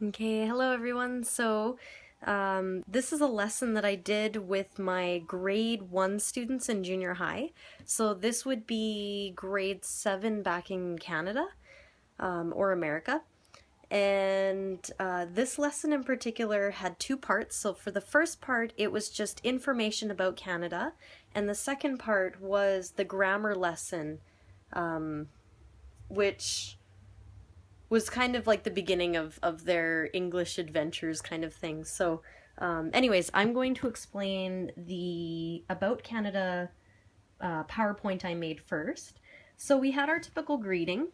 Okay, hello everyone. This is a lesson that I did with my grade 1 students in junior high. So this would be grade 7 back in Canada, or America. And this lesson in particular had two parts. So for the first part, it was just information about Canada, and the second part was the grammar lesson, which was kind of like the beginning of their English adventures kind of thing. Anyways, I'm going to explain the About Canada PowerPoint I made first. So we had our typical greeting,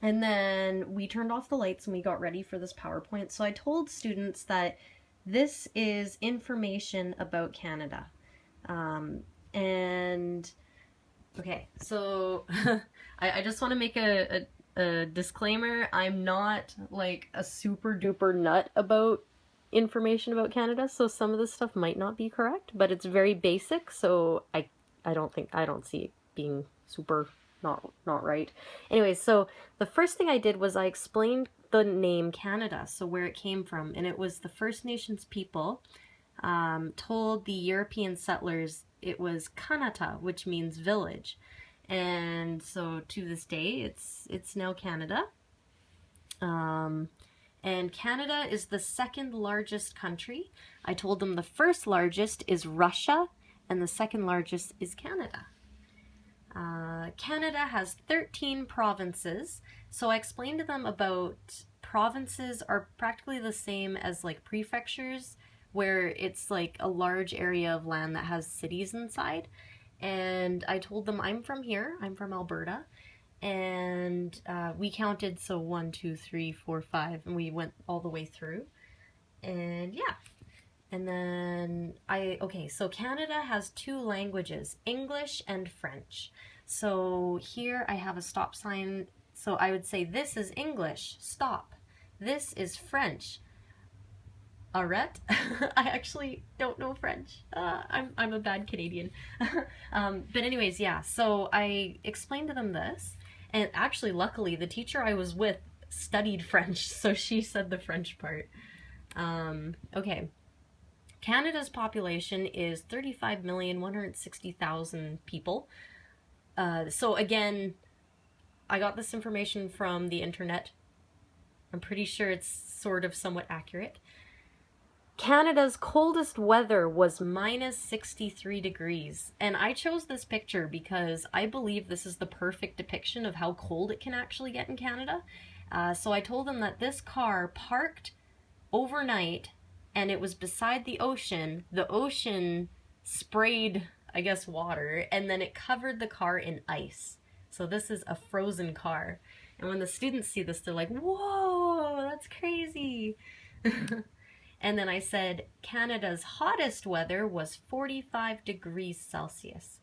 and then we turned off the lights and we got ready for this PowerPoint. So I told students that this is information about Canada. Okay, so I just want to make a disclaimer. I'm not like a super duper nut about information about Canada, so some of this stuff might not be correct, but it's very basic, so I don't see it being super not right. Anyways, so the first thing I did was I explained the name Canada, so where it came from, and it was the First Nations people told the European settlers it was Kanata, which means village. And so to this day, it's now Canada. And Canada is the second largest country. I told them the first largest is Russia, and the second largest is Canada. Canada has 13 provinces, so I explained to them about provinces are practically the same as like prefectures, where it's like a large area of land that has cities inside. And I told them I'm from here, I'm from Alberta, and we counted, so 1, 2, 3, 4, 5, and we went all the way through. And yeah. And then okay, so Canada has two languages, English and French. So here I have a stop sign, so I would say this is English, stop. This is French, arrête. I actually don't know French. I'm a bad Canadian. But anyways, yeah, so I explained to them this, and actually luckily the teacher I was with studied French, so she said the French part. Okay. Canada's population is 35,160,000 people. So again, I got this information from the internet. I'm pretty sure it's sort of somewhat accurate. Canada's coldest weather was minus 63 degrees. And I chose this picture because I believe this is the perfect depiction of how cold it can actually get in Canada. So I told them that this car parked overnight and it was beside the ocean. The ocean sprayed, I guess, water, and then it covered the car in ice. So this is a frozen car. And when the students see this, they're like, whoa, that's crazy. And then I said, Canada's hottest weather was 45 degrees Celsius.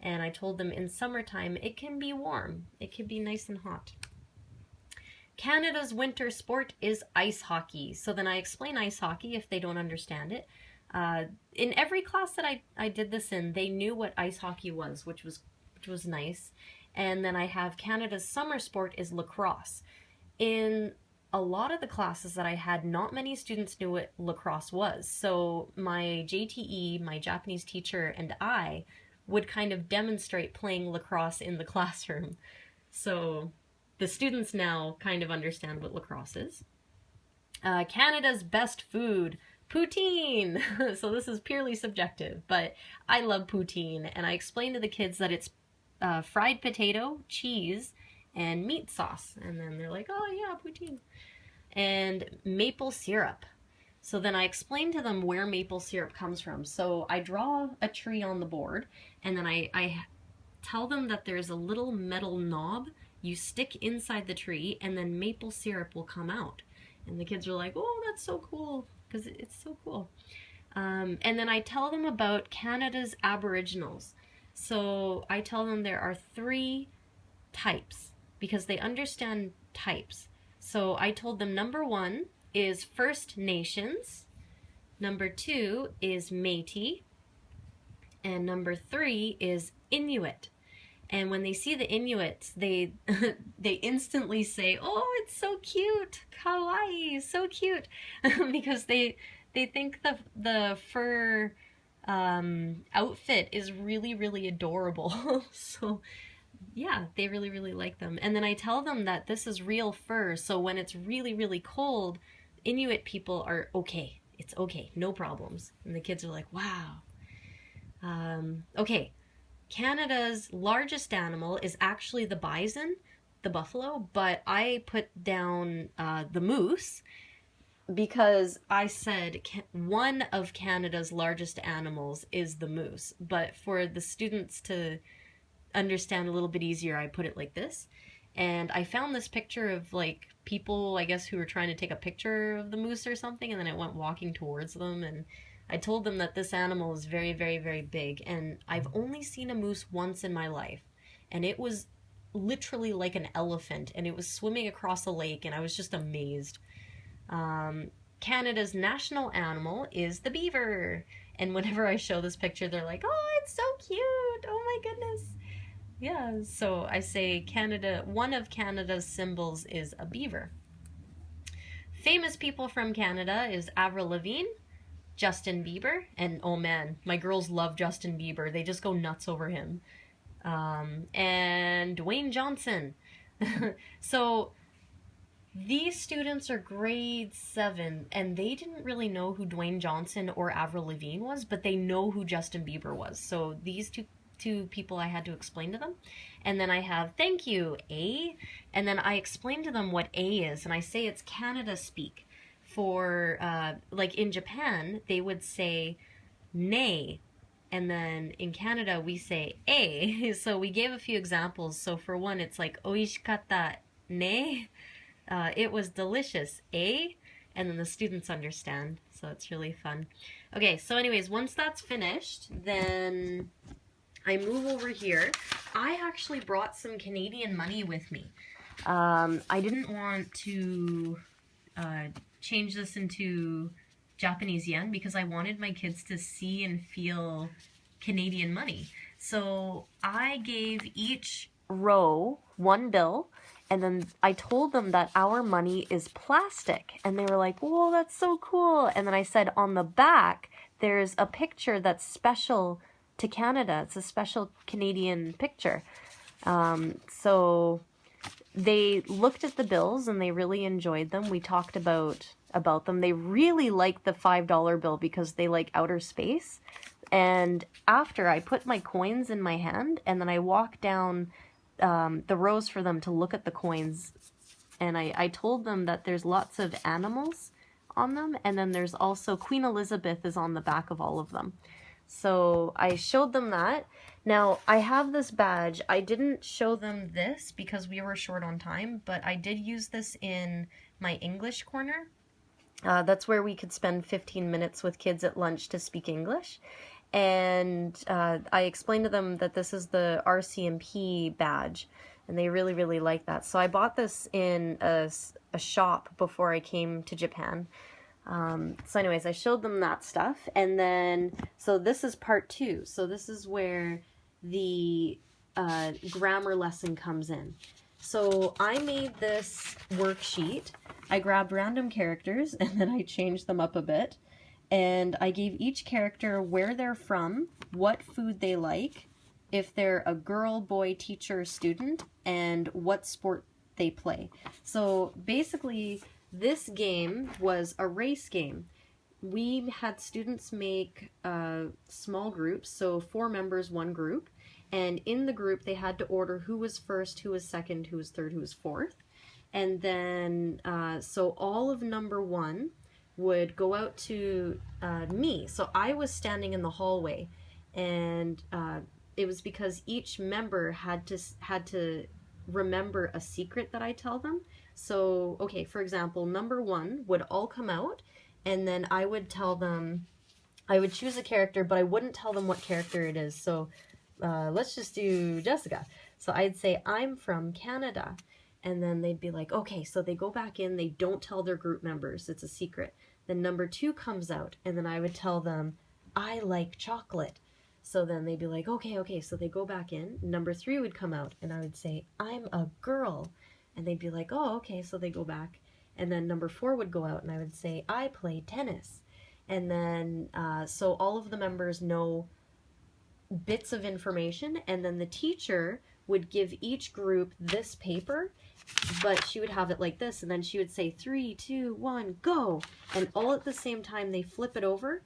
And I told them in summertime, it can be warm. It can be nice and hot. Canada's winter sport is ice hockey. So then I explain ice hockey if they don't understand it. In every class that I did this in, they knew what ice hockey was, which was nice. And then I have Canada's summer sport is lacrosse. In a lot of the classes that I had, not many students knew what lacrosse was. So my JTE, my Japanese teacher, and I would kind of demonstrate playing lacrosse in the classroom. So the students now kind of understand what lacrosse is. Canada's best food, poutine. So this is purely subjective, but I love poutine, and I explained to the kids that it's fried potato, cheese, and meat sauce. And then they're like, oh yeah, poutine. And maple syrup. So then I explained to them where maple syrup comes from. So I draw a tree on the board, and then I tell them that there's a little metal knob you stick inside the tree, and then maple syrup will come out. And the kids are like, oh, that's so cool, because it's so cool. And then I tell them about Canada's Aboriginals. So I tell them there are 3 types, because they understand types. So I told them number 1 is First Nations, number 2 is Métis, and number 3 is Inuit. And when they see the Inuits, they they instantly say, "Oh, it's so cute, kawaii, so cute," because they think the fur outfit is really, really adorable. So yeah, they really, really like them. And then I tell them that this is real fur, so when it's really, really cold, Inuit people are okay. It's okay, no problems. And the kids are like, wow. Okay, Canada's largest animal is actually the bison, the buffalo, but I put down the moose because I said one of Canada's largest animals is the moose. But for the students to understand a little bit easier, I put it like this. And I found this picture of like people, I guess, who were trying to take a picture of the moose or something, and then I went walking towards them, and I told them that this animal is very, very, very big, and I've only seen a moose once in my life, and it was literally like an elephant, and it was swimming across a lake, and I was just amazed. Canada's national animal is the beaver, and whenever I show this picture, they're like, oh, it's so cute, oh my goodness. Yeah, so I say Canada, one of Canada's symbols is a beaver. Famous people from Canada is Avril Lavigne, Justin Bieber, and oh man, my girls love Justin Bieber. They just go nuts over him. And Dwayne Johnson. So these students are grade 7, and they didn't really know who Dwayne Johnson or Avril Lavigne was, but they know who Justin Bieber was. So these two people I had to explain to them. And then I have thank you, A, and then I explain to them what A is, and I say it's Canada speak. For like in Japan, they would say ne, and then in Canada we say A. So we gave a few examples. So for one, it's like oishikatta ne, it was delicious, A, and then the students understand. So it's really fun. Okay, so anyways, once that's finished, then I move over here. I actually brought some Canadian money with me. I didn't want to change this into Japanese yen because I wanted my kids to see and feel Canadian money. So I gave each row one bill, and then I told them that our money is plastic, and they were like, whoa, that's so cool. And then I said on the back there's a picture that's special to Canada. It's a special Canadian picture. So they looked at the bills and they really enjoyed them. We talked about them. They really liked the $5 bill because they like outer space. And after, I put my coins in my hand, and then I walked down the rows for them to look at the coins. And I told them that there's lots of animals on them, and then there's also Queen Elizabeth is on the back of all of them. So I showed them that. Now, I have this badge. I didn't show them this because we were short on time, but I did use this in my English corner. That's where we could spend 15 minutes with kids at lunch to speak English. And I explained to them that this is the RCMP badge, and they really, really like that. So I bought this in a shop before I came to Japan. So anyways, I showed them that stuff, and then, so this is part 2. So this is where the grammar lesson comes in. So I made this worksheet. I grabbed random characters, and then I changed them up a bit. And I gave each character where they're from, what food they like, if they're a girl, boy, teacher, student, and what sport they play. So basically, this game was a race game. We had students make small groups, so 4 members, 1 group. And in the group, they had to order who was first, who was second, who was third, who was fourth. And then, so all of number 1 would go out to me. So I was standing in the hallway, and it was because each member had to remember a secret that I tell them. So, okay, for example, number 1 would all come out, and then I would tell them, I would choose a character, but I wouldn't tell them what character it is. So let's just do Jessica. So I'd say, I'm from Canada. And then they'd be like, okay, so they go back in, they don't tell their group members, it's a secret. Then number 2 comes out, and then I would tell them, I like chocolate. So then they'd be like, okay, so they go back in, number 3 would come out, and I would say, I'm a girl. And they'd be like, oh, okay, so they go back. And then number 4 would go out, and I would say, I play tennis. And then, so all of the members know bits of information, and then the teacher would give each group this paper, but she would have it like this, and then she would say 3, 2, 1, go, and all at the same time they flip it over,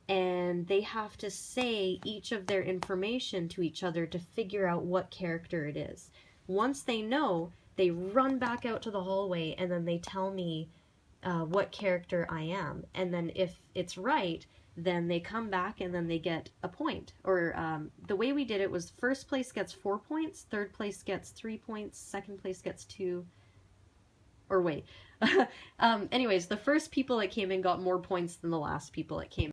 and they have to say each of their information to each other to figure out what character it is. Once they know, they run back out to the hallway, and then they tell me what character I am, and then if it's right, then they come back and then they get a point. Or the way we did it was first place gets 4 points, third place gets 3 points, second place gets 2. Or wait. Anyways, the first people that came in got more points than the last people that came in.